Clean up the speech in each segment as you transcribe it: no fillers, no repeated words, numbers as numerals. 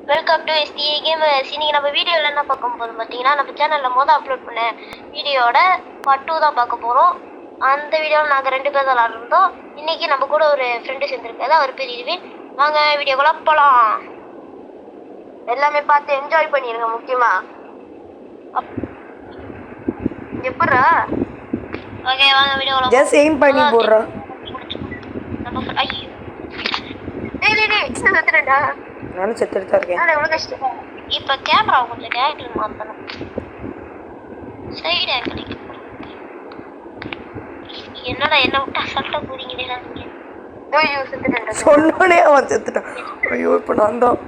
Welcome to STA gamers. இன்னைக்கு நம்ம வீடியோவில் என்ன பார்க்க போகிறோம் பார்த்தீங்கன்னா, நம்ம சேனலில் அப்லோட் பண்ண வீடியோட பார்ட் 2 தான் பார்க்க போகிறோம். அந்த வீடியோவில் நாங்கள் 2 பேர் தான் விளாட்ருந்தோம். இன்னைக்கு நம்ம கூட ஒரு ஃப்ரெண்டு சேர்ந்துருக்காது, அவர் பேர் இருவின். வாங்க வீடியோக்குள்ள போகலாம். எல்லாமே பார்த்து என்ஜாய் பண்ணிடுங்க. முக்கியமாக எப்படா ஓகே வாங்க வீடியோக்குள்ள ஜஸ்ட் எய்ம் பண்ணி போடுறோம். ஐயோ செத்துறேன்டா. நானும் செத்துட்டு தான் இருக்கேன். இப்ப கேமரா கொஞ்சம் ஆங்கிள் மாத்தணும். சைடு ஆங்கிள் என்னடா என்ன விட்டு அசால்ட்டா போறீங்களா நீங்க? ஐயோ செத்துட்டேன்டா. சொன்னோனே அவன் செத்துட்டான். ஐயோ இப்ப நான் தான்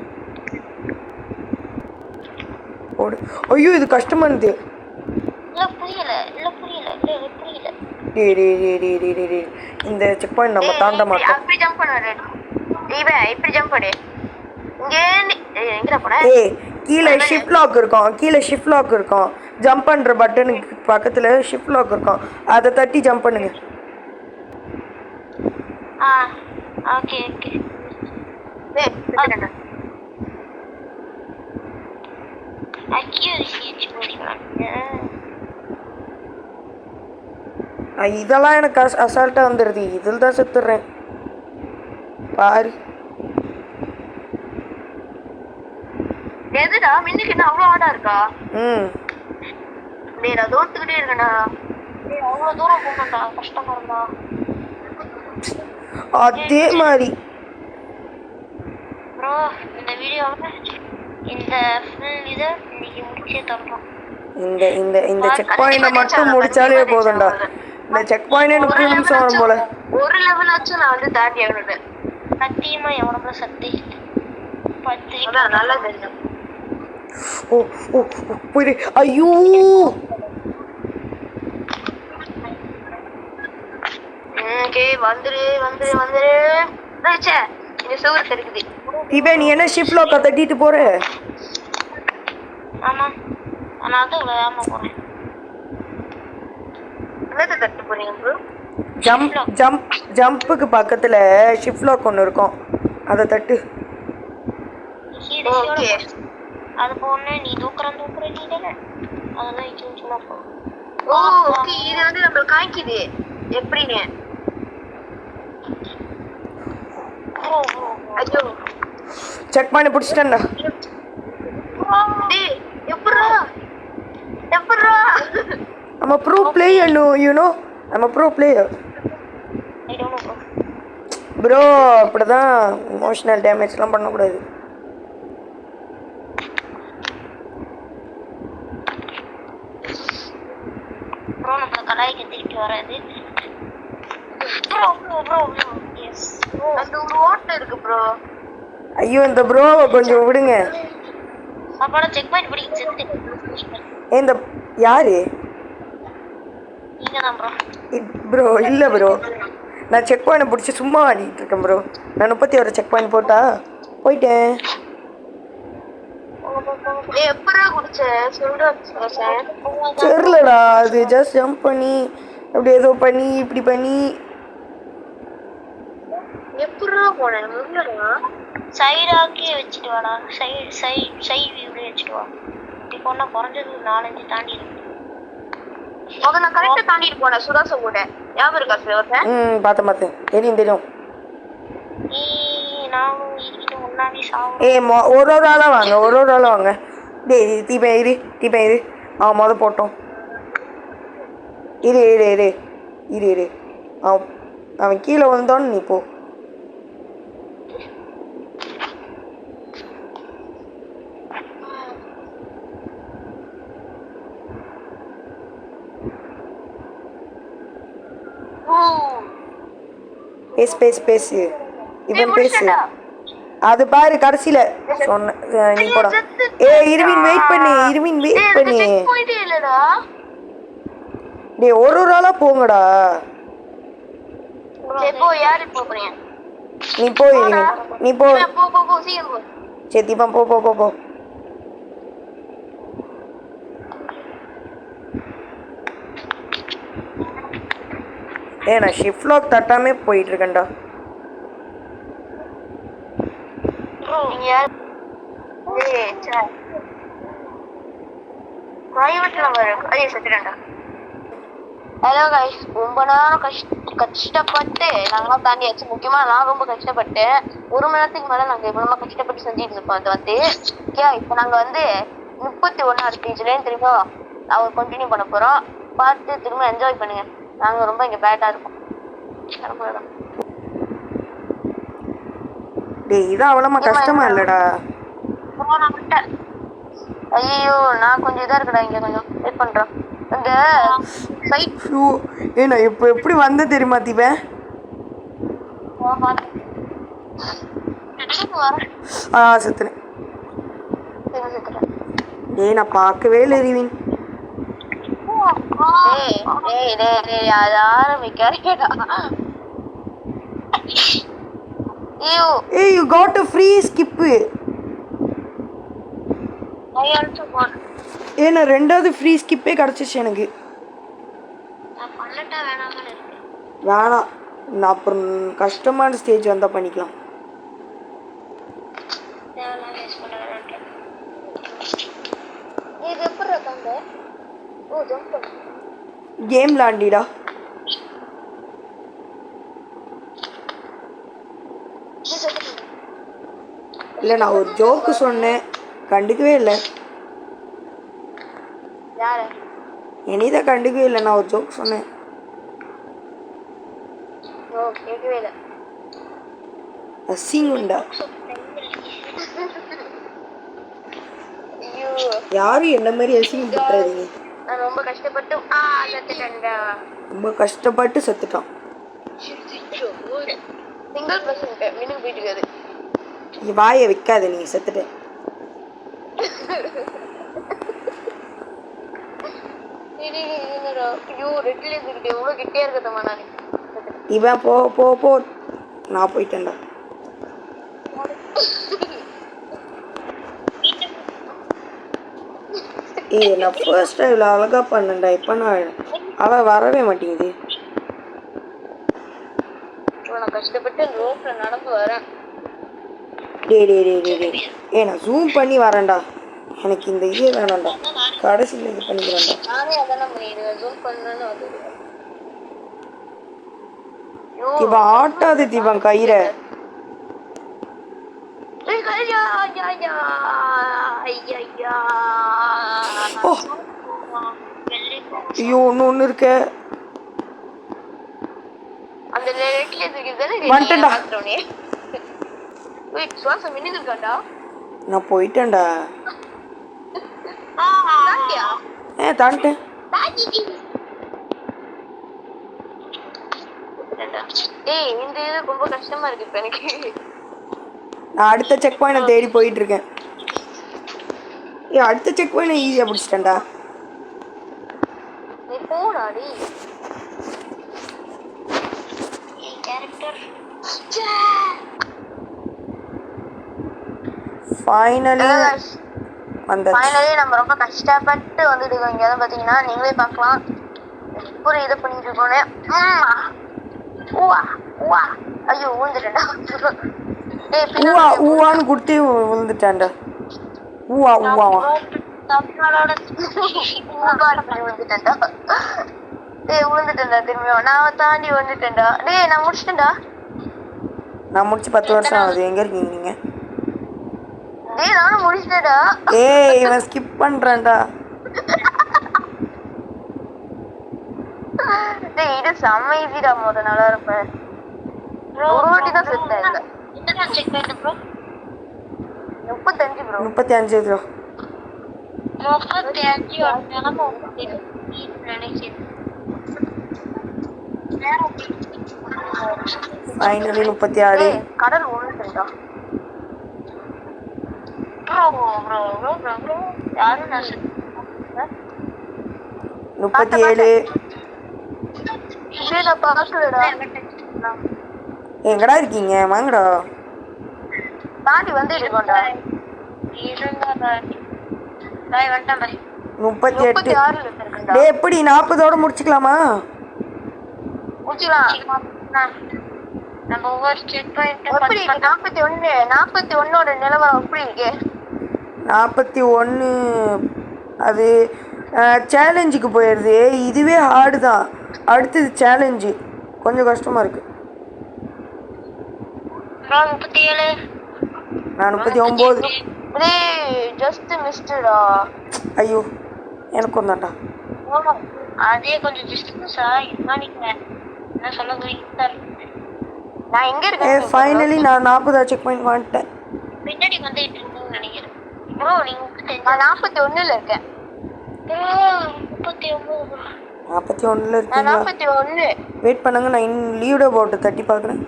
ஓடு. ஐயோ இது கஷ்டமானது. இல்ல புரியல. இந்த செக் பாயிண்ட் நம்ம தாண்ட மாட்டோம். அப்படி ஜம்ப் பண்ணாரு. இப்படி ஜம்ப் பண்ணு. கீழே ஷிஃப்ட் லாக் இருக்கும். ஜம்ப் பண்ற பட்டனுக்கு பக்கத்துல ஷிஃப்ட் லாக் இருக்கும். அதை தட்டி ஜம்ப் பண்ணுங்க. ஓகே இதெல்லாம் எனக்கு அசால்ட்டா வந்துடுது. இதில் தான் செத்துடுறேன் பாரு. எதுடா மின்னுக்கு என்ன அவ்வளோ ஆடா இருக்கா? டேய் நான் தோத்துக்கிட்டே இருக்கேன்டா. டேய் அவ்வளோ தூரம் போகணும்டா, கஷ்டமா இருந்தா. அதே மாதிரி ப்ரோ இந்த வீடியோவை இந்த ஃபுல் இதை இன்னைக்கு முடிச்சே தரலாம். இந்த செக் பாயிண்ட மட்டும் முடிச்சாலே போதும்டா. இந்த செக் பாயிண்ட் 30 நிமிஷம் வரும் போல. ஒரு லெவல் ஆச்சும் நான் வந்து தாண்டி ஆகணும். சத்தியமா எவ்வளோ சக்தி 10 நல்லா தெரியும். ஓ போய். ஐயோ வந்துரு. இந்த சுவர் இருக்குது. இப்போ நீ என்ன ஷிஃப்ட் லாக் தட்டிட்டு போற? ஆமா நான் அது வேகமா போறேன். என்னது தட்டு போறீங்க ப்ரோ? ஜம்புக்கு பக்கத்துல ஷிஃப்ட் லாக் ஒன்று இருக்கும், அதை தட்டு. ஓகே அது போனே நீ தூக்குற நீ தானே அதெல்லாம் சும்மா போ. ஓகே இது வந்து நம்ம காய்க்குது எப்படின்னு. ஐயோ செக் பண்ணி பிடிச்சிட்டேன்டா. டேய் எப்பறா I'm a pro player, no, you know. I'm a pro player. I don't know bro. அப்படிதான் எமோஷனல் டேமேஜ்லாம் பண்ணக்கூடாது. ப்ரோ நம்ம கலாய்க்கு திருப்பி வராது. ப்ரோ எஸ் அந்த ஒரு ஓட்ட இருக்கு ப்ரோ. ஐயோ இந்த ப்ரோவை கொஞ்சம் விடுங்க. அப்பறம் செக் பாயிண்ட் பிடிக்க செத்து. இந்த யாரு? நீங்க தான் ப்ரோ. ப்ரோ இல்ல ப்ரோ, நான் செக் பாயிண்ட் பிடிச்சி சும்மா ஆடிட்டு இருக்கேன் ப்ரோ. நான் 31 செக் பாயிண்ட் போயிட்டேன். எப்பரா குடிச்ச சொல்ற தெரியலடா. அது ஜஸ்ட் ஜம்ப் பண்ணி அப்படி ஏதோ பண்ணி இப்படி பண்ணி எப்பரா போனேன். முன்னடா சைடாக்கி வச்சிட்டு வாடா. சைடு வியூல வச்சிட்டு வா. இப்படி போனா குறைஞ்சது 4-5 தாண்டி இருக்கு. அத நான் கரெக்ட்டா தாண்டிட்டு போனேன் சுதாச கூட. ஞாபகம் இருக்கா ஃப்ளவர்? பார்த்தேன். தெரியும். நான் இது முன்னாடி சாவு. ஒரு ஆளா வாங்க. டேய் தீபே இரு. மொத போட்டோம். இரு. அவன் கீழே வந்தோன்னு நீ போ. பேசு. இவன் பேசு. அது பாரு கடைசியில சொன்ன நீ போடா. இருவின் வெயிட் பண்ணி. டேய் ஒரு ஆளா போங்கடா. போ யாரு போறீங்க? நீ போ இருவின். நீ போ சீக்கிரம் போ. சரி தீபம் போ. நான் ஷிஃப்ட் லாக் தட்டாமே போயிட்டு இருக்கேன்டா. ஹலோ கைஸ், ரொம்ப நேரம் கஷ்டப்பட்டு நாங்களாம் தாண்டியாச்சு. முக்கியமா நான் ரொம்ப கஷ்டப்பட்டேன். 1 மணி நேரத்துக்கு மேல நாங்க இவ்வளவு கஷ்டப்பட்டு செஞ்சுட்டு இருக்கோம். அது வந்து இப்ப நாங்க வந்து 31வது ஸ்டேஜ்ல திரும்ப அவர் கண்டினியூ பண்ண போறோம். பார்த்து திரும்ப என்ஜாய் பண்ணுங்க. நாங்க ரொம்ப இங்க பேட்டா இருக்கோம். டேய் இது அவ்வளோமா கஷ்டமா இல்லடா. ஐயோ நான் கொஞ்சம் இதா இருக்குடா, இங்க கொஞ்சம் வெயிட் பண்றேன். இந்த சைட் ஷூ நான் இப்போ எப்படி வந்த தெரியுமா தீபன்? செத்துனேன். டேய் நான் பார்க்கவே இல்லை ரிவின். அது ஆரம்பிக்கிறேடா. ஏய் you got a free skip. நான் 2வது ஃப்ரீ ஸ்கிப்பே கிடச்சிச்சு எனக்கு. வேணாம், நான் அப்புறம் கஷ்டமான ஸ்டேஜ் வந்தால் பண்ணிக்கலாம். கேம் விளாண்டிடா. இல்லை நான் ஒரு ஜோக்கு சொன்னேன், கண்டுக்கவே இல்லை. என்னைதான் கண்டுக்கவே இல்லை. நான் ஒரு ஜோக் சொன்னேன். அசிங்குண்டா. யாரும் என்ன மாதிரி அசிங்கம் பண்றாதீங்க. ரொம்ப கஷ்டப்பட்டு செத்துட்டான். சிங்கிள் பர்சன்ட் மினிக்கு போயிட்டு இருக்காது. வாயை வைக்காத, நீங்க செத்துட்ட. இவன் போ போ போ, நான் போயிட்டேன்டா. நான் ஃபர்ஸ்ட் டைம்ல அழகா பண்ணேன்டா. இப்போ நான் வரவே மாட்டேங்குது. நான் கஷ்டப்பட்டு ரோப்ல நடந்து வரேன். நான் ஜூம் பண்ணி வரேன்டா. எனக்கு இந்த இது வேணாம்டா, கடைசியில் இது பண்ணிக்கிறேன்டா. நானே அதான் பண்ணிடுவேன், ஜூம் பண்ணனு வந்து. இவன் ஆட்டாது தீபன் கயிறை. ஐயோ ஒன்று இருக்க. அந்த ரெட்ல இருக்குதானே வந்துட்டேன்டா. வெயிட், சுவாசம் மின்னிட்டு இருக்காடா. நான் போயிட்டேன்டா. தாண்டியா? தாண்டிட்டேன். ஏய் இந்த இது ரொம்ப கஷ்டமா இருக்கு இப்ப எனக்கு. நான் அடுத்த செக் பாயிண்ட் தேடி போயிட்டு இருக்கேன். அடுத்த செக் பாயிண்ட் ஈஸியா பிடிச்சிட்டேன்டா. நீ போடாடி. கேரக்டர் ஃபைனலி நம்ம ரொம்ப கஷ்டப்பட்டு வந்துட்டு இங்க வந்து பாத்தீங்கன்னா நீங்களே பார்க்கலாம். ஒரு இதை பண்ணிட்டு இருக்கோனே. ஐயோ விழுந்துட்டேன்டா. ஊவான்னு குடுத்து விழுந்துட்டான்டா. ஊவா ஊவாவா விழுந்துட்டேன்டா. திரும்பியும் நான் தாண்டி வந்துட்டேன்டா. டேய் நான் முடிச்சிட்டேன்டா. நான் முடிச்சு 10 வருஷம் ஆகுது. எங்க இருக்கீங்க நீங்க? டேய் நானும் முடிச்சிட்டேன்டா. இவன் ஸ்கிப் பண்றான்டா. டேய் இது செம்ம ஈஸிடா. நல்லா இருப்பேன். ஒரு வாட்டி தான் செத்தேன் இதுல. என்ன செக் பண்ணு ப்ரோ? 35 ப்ரோ. 35 ப்ரோ. 35 ஒருத்தனக்கு நினைக்கிறேன். ஃபைனலி 36. கடல் ஒண்ணுடா. ப்ரோ யாரும் நான் 37. நான் பார்க்கலடா. எங்கடா இருக்கீங்க? வாங்கடா. தாண்டி வந்து இருக்கோம்டா. 38. டேய் எப்படி 40ஓட முடிச்சுக்கலாமா? முடிச்சுக்கலாம். நம்ம ஒவ்வொரு செக் பாயிண்ட் 41 41ஓட நிலவரம் எப்படி இருக்கு? 41. அது சேலஞ்சுக்கு போயிடுது. இதுவே ஹார்டு தான். அடுத்தது சேலஞ்சு கொஞ்சம் கஷ்டமாக இருக்குது. ப்ரோ 37. நான் 39. ஜஸ்ட் மிஸ்டடா. ஐயோ எனக்கும் தான்டா. அதே கொஞ்சம் டிஸ்டன்ஸா இமானிக்க என்ன சொல்ல போறீங்க? நான் எங்க இருக்கேன்? ஃபைனலி நான் 40 செக் பாயிண்ட் வந்துட்டேன். பின்னாடி வந்துட்டு இருக்கீங்கன்னு நினைக்கிறேன். ப்ரோ நீங்க நான் 41ல இருக்கேன். 39. 41ல் நான் இருக்கீங்களா? 41. வெயிட் பண்ணுங்க, நான் லீவ்ட போட்டு தட்டி பார்க்குறேன்.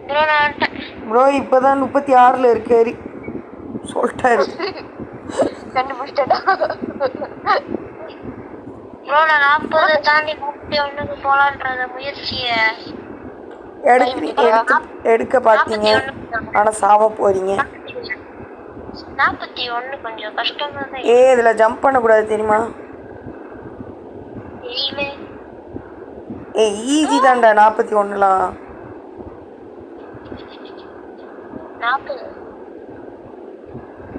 ப்ரோ நான் ப்ரோ இப்போ தான் 36ல் இருக்காரு சொல்லிட்டாரு. கண்டுபிடிச்சடா. ப்ரோ நான் 40 தாண்டி 31க்கு போலான்றத முயற்சியை எடுக்க பார்த்தீங்க, ஆனால் சாவ போறீங்க. 41 கொஞ்சம் கஷ்டமா தான் இதில் ஜம்ப் பண்ணக்கூடாது தெரியுமா? தெரியல. ஈஸி தான்டா 41லாம்.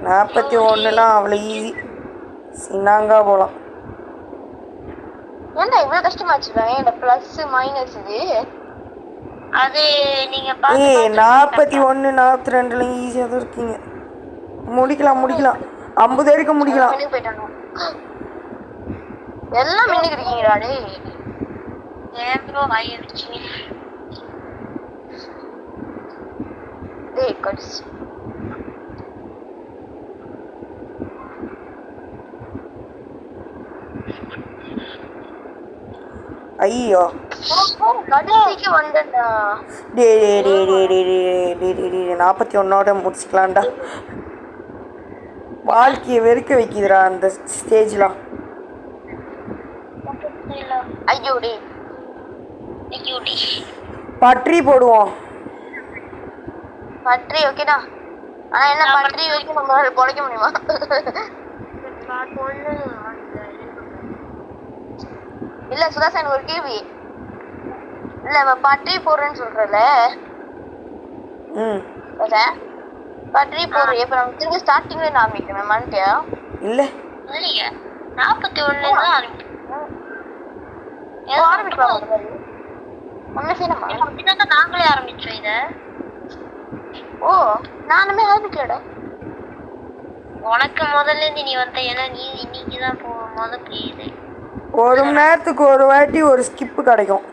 41லாம் அவ்வளோ ஈஸி. சின்னாங்கா போகலாம். ஏன்டா இவ்வளவு கஷ்டமாச்சு? இந்த பிளஸ் மைனஸ் இது. அது நீங்க 41 42லாம் ஈஸியாக தான் இருக்கீங்க. முடிக்கலாம் 50 எடுக்க முடிக்கலாம். மின்னுக்கு போயிட்டானோ எல்லாம் மின்னுக்கு இருக்கீங்கடா டேய். ஏன் ப்ரோ ஆயிடுச்சு? டேய் கட்ஸ். ஐயோ கடைசிக்கு வந்தடா. டே 41ஓட முடிச்சுக்கலாம்டா. வாழ்க்கையை வெறுக்க வைக்குதுடா அந்த ஸ்டேஜ்லாம். ஐயோ டேய் பற்றி போடுவோம். பட்ரி ஓகேடா. ஆனா என்ன பட்ரி வரைக்கும் நம்மளால பொழைக்க முடியுமா? இல்ல சுதாசன் எனக்கு ஒரு கேள்வி. இல்ல பட்ரி போடுறேன்னு சொல்றல. பட்ரி போடுற இப்ப நம்ம திரும்ப ஸ்டார்டிங்ல இருந்து ஆரம்பிக்கணும். மறந்துட்டியா? இல்ல இல்லையா 41 தான் ஆரம்பிக்கலாம். ஒண்ணு செய்யணுமா? அப்படிதான் நாங்களே ஆரம்பிச்சோம் இத. ஓ நானுமே ஆரம்பிக்கலடா. உனக்கு முதல்ல இருந்து நீ வந்த, ஏன்னா நீ இன்னைக்கு தான் முதல் புரியுது. ஒரு மணி நேரத்துக்கு ஒரு வாட்டி ஒரு ஸ்கிப்பு கிடைக்கும்.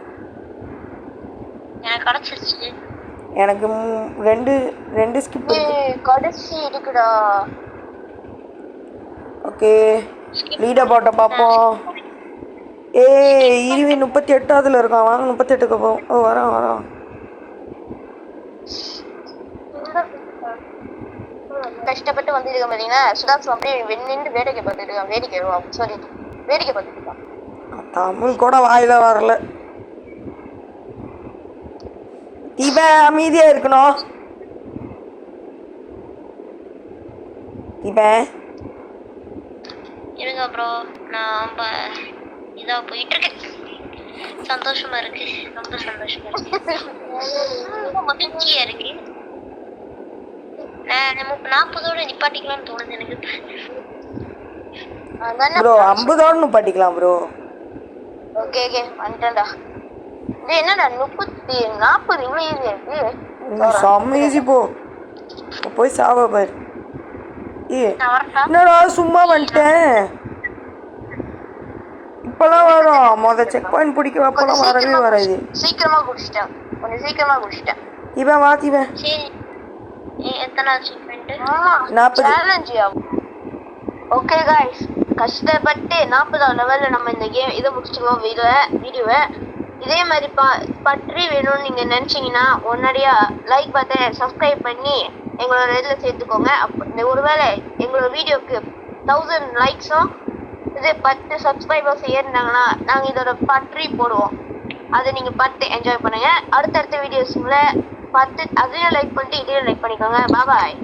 எனக்கு கிடைச்சிருச்சு. எனக்கு ரெண்டு ஸ்கிப் கடைசி இருக்குடா. ஓகே லீடர் போட்ட பார்ப்போம். இருவி 38ஆவதுல இருக்கான். வாங்க 38க்கு போவோம். ஓ வரான். கஷ்டப்பட்டு வந்துருக்க பாத்தீங்கன்னா சுதாஸ் அப்படியே நின்று வேடிக்கை பார்த்துட்டு வேடிக்கை பார்த்துட்டு இருக்கான். தமிழ் கூட வாயில வரல. இவன் அமைதியா இருக்கணும். இவன் இருங்க ப்ரோ, நான் ரொம்ப இதா போயிட்டு இருக்கேன். சந்தோஷமா இருக்கு, ரொம்ப சந்தோஷமா இருக்கு, ரொம்ப மகிழ்ச்சியா இருக்கு. நம்ம 40ஓட நிப்பாட்டிக்கலாம்னு தோணுது எனக்கு. ப்ரோ 50ஓட நிப்பாட்டிக்கலாம் ப்ரோ. ஓகே வந்துட்டேன்டா. இது என்னடா 40 இவ்வளவு ஈஸியா இருக்கு. செம்ம ஈஸி. போய் சாவ பாரு. என்னடா சும்மா வந்துட்டேன். இப்பெல்லாம் வரும். செக் பாயிண்ட் பிடிக்கிறப்பெல்லாம் வரவே வராது. சீக்கிரமா குடிச்சிட்டேன், கொஞ்சம் சீக்கிரமா குடிச்சிட்டேன். இவன் வாத்திவன் சரி எத்தனை செக் பாயிண்ட்? 40 சேலஞ்ச் ஆகும். ஓகே गाइस, கஷ்டப்பட்டு 40ஆவது லெவல்ல நம்ம இந்த கேம் இதை முடிச்சிடுவோம். வீடியோவை இதே மாதிரி பற்றி வேணும்னு நீங்க நினைச்சீங்கன்னா உடனடியா லைக் பட்டன் சப்ஸ்கிரைப் பண்ணி எங்களோட இதில் சேர்த்துக்கோங்க. அப்போ ஒருவேளை எங்களோட வீடியோக்கு 1000 லைக்ஸும் இது 10 சப்ஸ்கிரைபர்ஸ் ஏறினாங்கன்னா நாங்கள் இதோட பற்றி போடுவோம். அதை நீங்கள் பார்த்து என்ஜாய் பண்ணுங்க. அடுத்தடுத்த வீடியோஸ்ல பார்த்து அதையும் லைக் பண்ணிட்டு இதையும் லைக் பண்ணிக்கோங்க. பாய்.